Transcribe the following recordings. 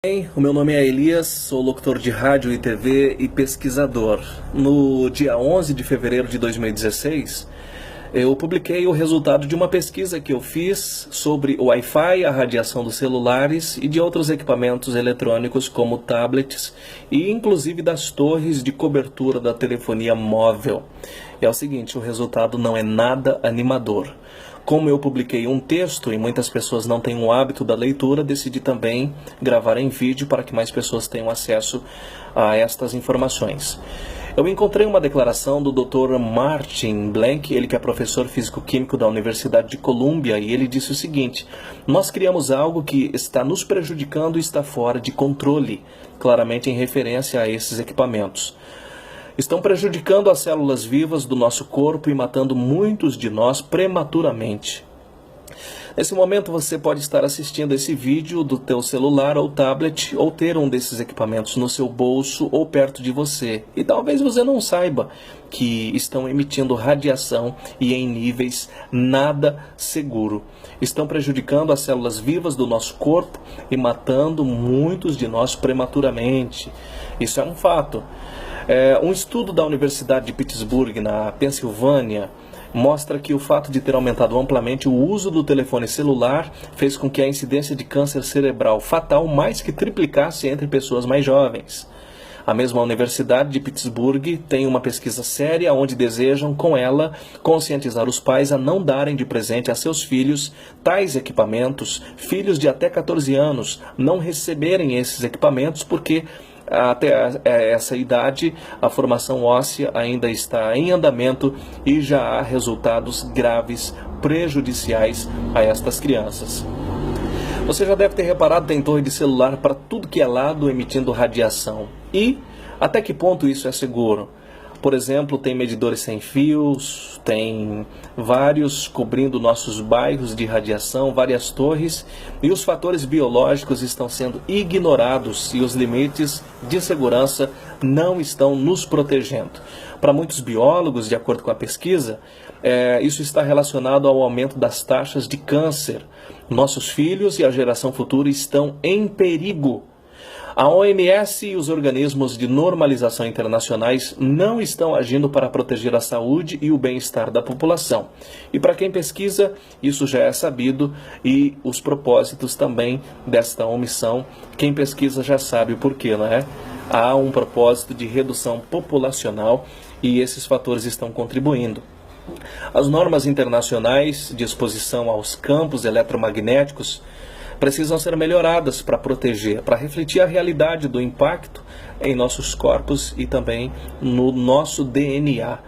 O meu nome é Elias, sou locutor de rádio e TV e pesquisador. No dia 11 de fevereiro de 2016, eu publiquei o resultado de uma pesquisa que eu fiz sobre o Wi-Fi, a radiação dos celulares e de outros equipamentos eletrônicos como tablets e inclusive das torres de cobertura da telefonia móvel. É o seguinte, o resultado não é nada animador. Como eu publiquei um texto e muitas pessoas não têm o hábito da leitura, decidi também gravar em vídeo para que mais pessoas tenham acesso a estas informações. Eu encontrei uma declaração do Dr. Martin Blank, ele que é professor físico-químico da Universidade de Colômbia, e ele disse o seguinte: nós criamos algo que está nos prejudicando e está fora de controle, claramente em referência a esses equipamentos. Estão prejudicando as células vivas do nosso corpo e matando muitos de nós prematuramente. Nesse momento você pode estar assistindo esse vídeo do teu celular ou tablet ou ter um desses equipamentos no seu bolso ou perto de você. E talvez você não saiba que estão emitindo radiação e em níveis nada seguro. Estão prejudicando as células vivas do nosso corpo e matando muitos de nós prematuramente. Isso é um fato. Um estudo da Universidade de Pittsburgh, na Pensilvânia, mostra que o fato de ter aumentado amplamente o uso do telefone celular fez com que a incidência de câncer cerebral fatal mais que triplicasse entre pessoas mais jovens. A mesma Universidade de Pittsburgh tem uma pesquisa séria onde desejam, com ela, conscientizar os pais a não darem de presente a seus filhos tais equipamentos, filhos de até 14 anos, não receberem esses equipamentos porque até essa idade, a formação óssea ainda está em andamento e já há resultados graves, prejudiciais a estas crianças. Você já deve ter reparado, tem torre de celular para tudo que é lado emitindo radiação. E até que ponto isso é seguro? Por exemplo, tem medidores sem fios, tem vários cobrindo nossos bairros de radiação, várias torres, e os fatores biológicos estão sendo ignorados e os limites de segurança não estão nos protegendo. Para muitos biólogos, de acordo com a pesquisa, isso está relacionado ao aumento das taxas de câncer. Nossos filhos e a geração futura estão em perigo. A OMS e os organismos de normalização internacionais não estão agindo para proteger a saúde e o bem-estar da população. E para quem pesquisa, isso já é sabido e os propósitos também desta omissão, quem pesquisa já sabe o porquê, não é? Há um propósito de redução populacional e esses fatores estão contribuindo. As normas internacionais de exposição aos campos eletromagnéticos precisam ser melhoradas para proteger, para refletir a realidade do impacto em nossos corpos e também no nosso DNA.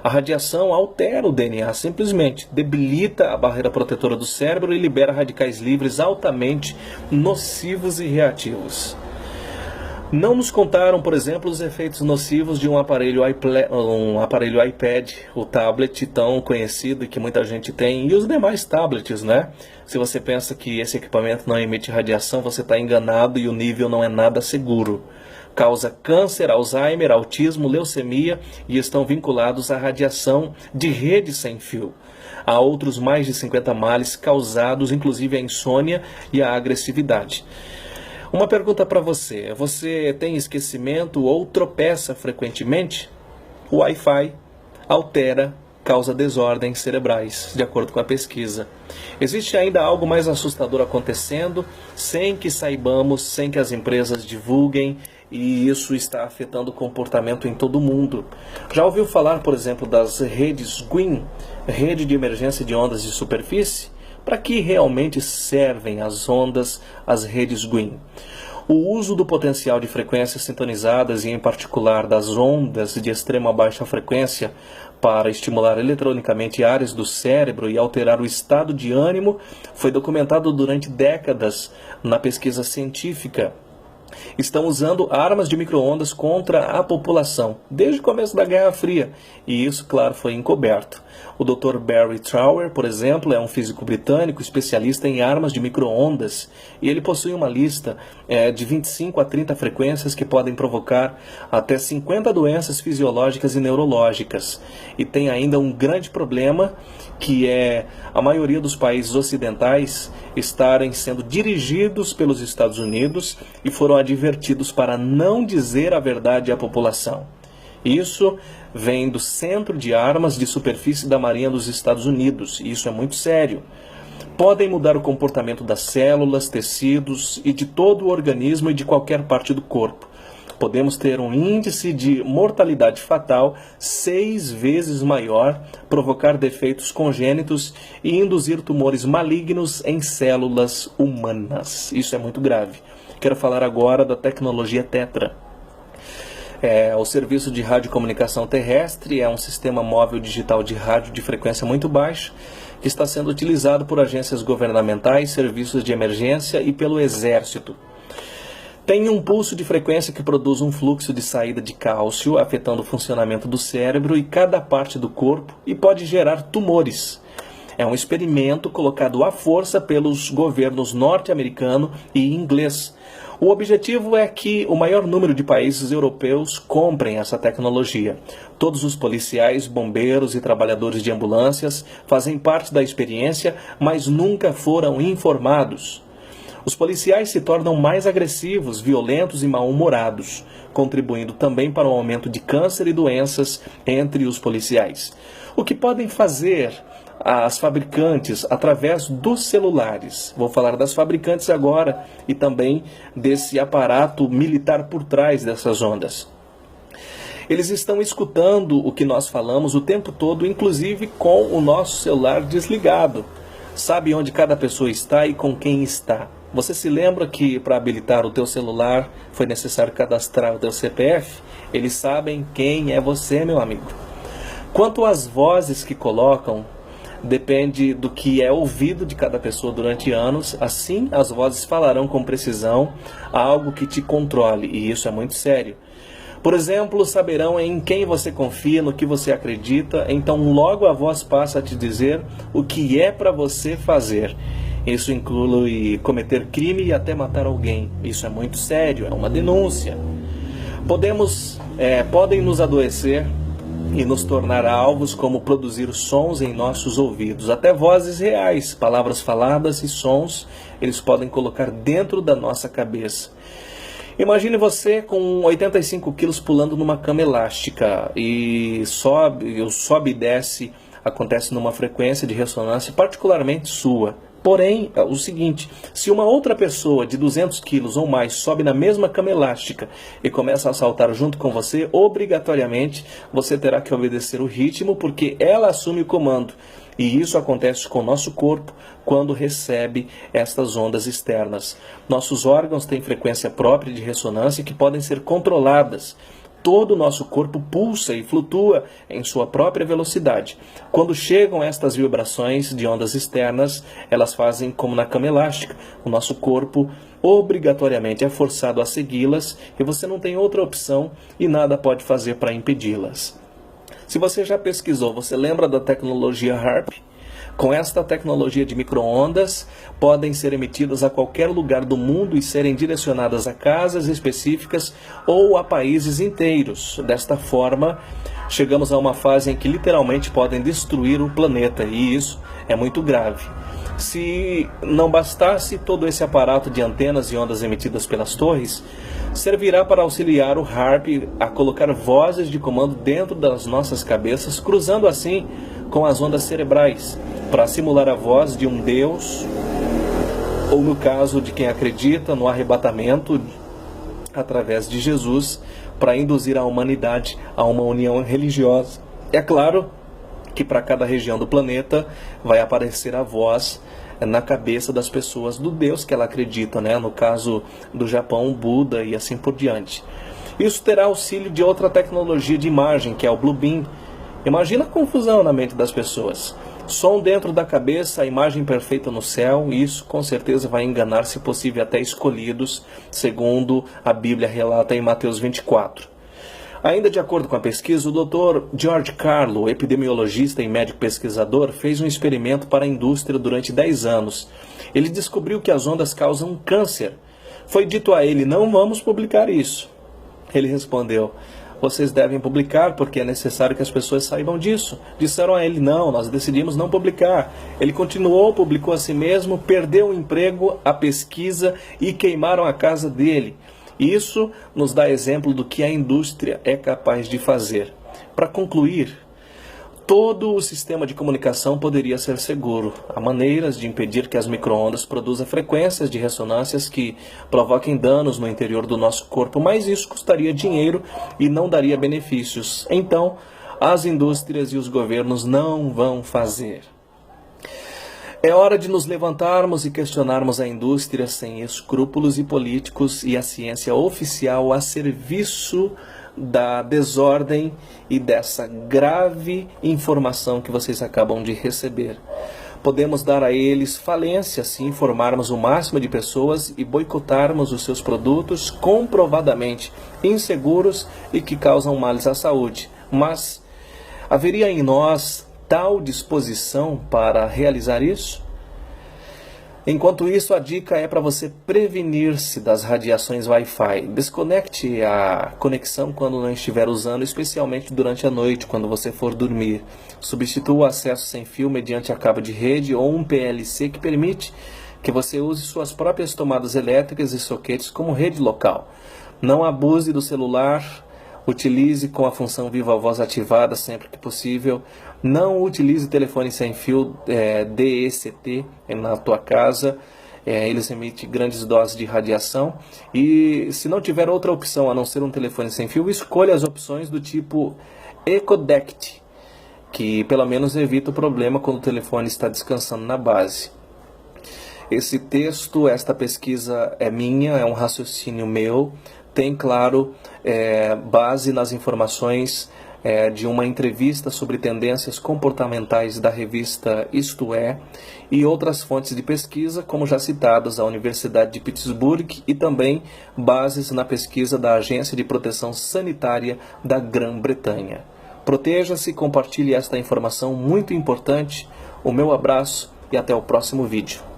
A radiação altera o DNA, simplesmente debilita a barreira protetora do cérebro e libera radicais livres altamente nocivos e reativos. Não nos contaram, por exemplo, os efeitos nocivos de um aparelho iPad, o tablet tão conhecido e que muita gente tem, e os demais tablets, né? Se você pensa que esse equipamento não emite radiação, você está enganado e o nível não é nada seguro. Causa câncer, Alzheimer, autismo, leucemia e estão vinculados à radiação de rede sem fio. Há outros mais de 50 males causados, inclusive a insônia e a agressividade. Uma pergunta para você: você tem esquecimento ou tropeça frequentemente? O Wi-Fi altera, causa desordens cerebrais, de acordo com a pesquisa. Existe ainda algo mais assustador acontecendo, sem que saibamos, sem que as empresas divulguem, e isso está afetando o comportamento em todo o mundo. Já ouviu falar, por exemplo, das redes GWIN, rede de emergência de ondas de superfície? Para que realmente servem as ondas, as redes GWIN? O uso do potencial de frequências sintonizadas e, em particular, das ondas de extrema baixa frequência para estimular eletronicamente áreas do cérebro e alterar o estado de ânimo foi documentado durante décadas na pesquisa científica. Estão usando armas de micro-ondas contra a população, desde o começo da Guerra Fria, e isso, claro, foi encoberto. O Dr. Barry Trower, por exemplo, é um físico britânico especialista em armas de micro-ondas, e ele possui uma lista de 25 a 30 frequências que podem provocar até 50 doenças fisiológicas e neurológicas. E tem ainda um grande problema, que é a maioria dos países ocidentais, estarem sendo dirigidos pelos Estados Unidos e foram advertidos para não dizer a verdade à população. Isso vem do Centro de Armas de Superfície da Marinha dos Estados Unidos, e isso é muito sério. Podem mudar o comportamento das células, tecidos e de todo o organismo e de qualquer parte do corpo. Podemos ter um índice de mortalidade fatal 6 vezes maior, provocar defeitos congênitos e induzir tumores malignos em células humanas. Isso é muito grave. Quero falar agora da tecnologia Tetra. O serviço de radiocomunicação terrestre é um sistema móvel digital de rádio de frequência muito baixa que está sendo utilizado por agências governamentais, serviços de emergência e pelo Exército. Tem um pulso de frequência que produz um fluxo de saída de cálcio, afetando o funcionamento do cérebro e cada parte do corpo e pode gerar tumores. É um experimento colocado à força pelos governos norte-americano e inglês. O objetivo é que o maior número de países europeus comprem essa tecnologia. Todos os policiais, bombeiros e trabalhadores de ambulâncias fazem parte da experiência, mas nunca foram informados. Os policiais se tornam mais agressivos, violentos e mal-humorados, contribuindo também para o aumento de câncer e doenças entre os policiais. O que podem fazer as fabricantes através dos celulares? Vou falar das fabricantes agora e também desse aparato militar por trás dessas ondas. Eles estão escutando o que nós falamos o tempo todo, inclusive com o nosso celular desligado. Sabe onde cada pessoa está e com quem está. Você se lembra que para habilitar o teu celular foi necessário cadastrar o teu CPF? Eles sabem quem é você, meu amigo. Quanto às vozes que colocam, depende do que é ouvido de cada pessoa durante anos. Assim, as vozes falarão com precisão algo que te controle, e isso é muito sério. Por exemplo, saberão em quem você confia, no que você acredita, então logo a voz passa a te dizer o que é para você fazer. Isso inclui cometer crime e até matar alguém. Isso é muito sério, é uma denúncia. Podem nos adoecer e nos tornar alvos, como produzir sons em nossos ouvidos. Até vozes reais, palavras faladas e sons, eles podem colocar dentro da nossa cabeça. Imagine você com 85 quilos pulando numa cama elástica e sobe e desce, acontece numa frequência de ressonância particularmente sua. Porém, é o seguinte, se uma outra pessoa de 200 quilos ou mais sobe na mesma cama elástica e começa a saltar junto com você, obrigatoriamente você terá que obedecer o ritmo, porque ela assume o comando. E isso acontece com o nosso corpo quando recebe estas ondas externas. Nossos órgãos têm frequência própria de ressonância que podem ser controladas. Todo o nosso corpo pulsa e flutua em sua própria velocidade. Quando chegam estas vibrações de ondas externas, elas fazem como na cama elástica. O nosso corpo obrigatoriamente é forçado a segui-las e você não tem outra opção e nada pode fazer para impedi-las. Se você já pesquisou, você lembra da tecnologia HAARP? Com esta tecnologia de micro-ondas, podem ser emitidas a qualquer lugar do mundo e serem direcionadas a casas específicas ou a países inteiros. Desta forma, chegamos a uma fase em que literalmente podem destruir o planeta, e isso é muito grave. Se não bastasse todo esse aparato de antenas e ondas emitidas pelas torres, servirá para auxiliar o HAARP a colocar vozes de comando dentro das nossas cabeças, cruzando assim com as ondas cerebrais, para simular a voz de um Deus, ou no caso de quem acredita no arrebatamento através de Jesus, para induzir a humanidade a uma união religiosa. É claro que para cada região do planeta vai aparecer a voz na cabeça das pessoas do Deus que ela acredita, né? No caso do Japão, Buda e assim por diante. Isso terá auxílio de outra tecnologia de imagem, que é o Bluebeam. Imagina a confusão na mente das pessoas. Som dentro da cabeça, a imagem perfeita no céu, isso com certeza vai enganar, se possível, até escolhidos, segundo a Bíblia relata em Mateus 24. Ainda de acordo com a pesquisa, o Dr. George Carlo, epidemiologista e médico pesquisador, fez um experimento para a indústria durante 10 anos. Ele descobriu que as ondas causam câncer. Foi dito a ele: não vamos publicar isso. Ele respondeu: vocês devem publicar porque é necessário que as pessoas saibam disso. Disseram a ele, não, nós decidimos não publicar. Ele continuou, publicou a si mesmo, perdeu o emprego, a pesquisa e queimaram a casa dele. Isso nos dá exemplo do que a indústria é capaz de fazer. Para concluir, todo o sistema de comunicação poderia ser seguro. Há maneiras de impedir que as micro-ondas produzam frequências de ressonâncias que provoquem danos no interior do nosso corpo, mas isso custaria dinheiro e não daria benefícios. Então, as indústrias e os governos não vão fazer. É hora de nos levantarmos e questionarmos a indústria sem escrúpulos e políticos e a ciência oficial a serviço da desordem e dessa grave informação que vocês acabam de receber. Podemos dar a eles falência se informarmos o máximo de pessoas e boicotarmos os seus produtos comprovadamente inseguros e que causam males à saúde. Mas haveria em nós tal disposição para realizar isso? Enquanto isso, a dica é para você prevenir-se das radiações Wi-Fi. Desconecte a conexão quando não estiver usando, especialmente durante a noite, quando você for dormir. Substitua o acesso sem fio mediante a cabo de rede ou um PLC que permite que você use suas próprias tomadas elétricas e soquetes como rede local. Não abuse do celular. Utilize com a função Viva Voz ativada sempre que possível. Não utilize telefone sem fio DECT na tua casa. Eles emitem grandes doses de radiação. E se não tiver outra opção a não ser um telefone sem fio, escolha as opções do tipo EcoDect, que pelo menos evita o problema quando o telefone está descansando na base. Esse texto, esta pesquisa é minha, é um raciocínio meu. Tem, claro, base nas informações de uma entrevista sobre tendências comportamentais da revista Isto É e outras fontes de pesquisa, como já citadas, a Universidade de Pittsburgh e também bases na pesquisa da Agência de Proteção Sanitária da Grã-Bretanha. Proteja-se e compartilhe esta informação muito importante. O meu abraço e até o próximo vídeo.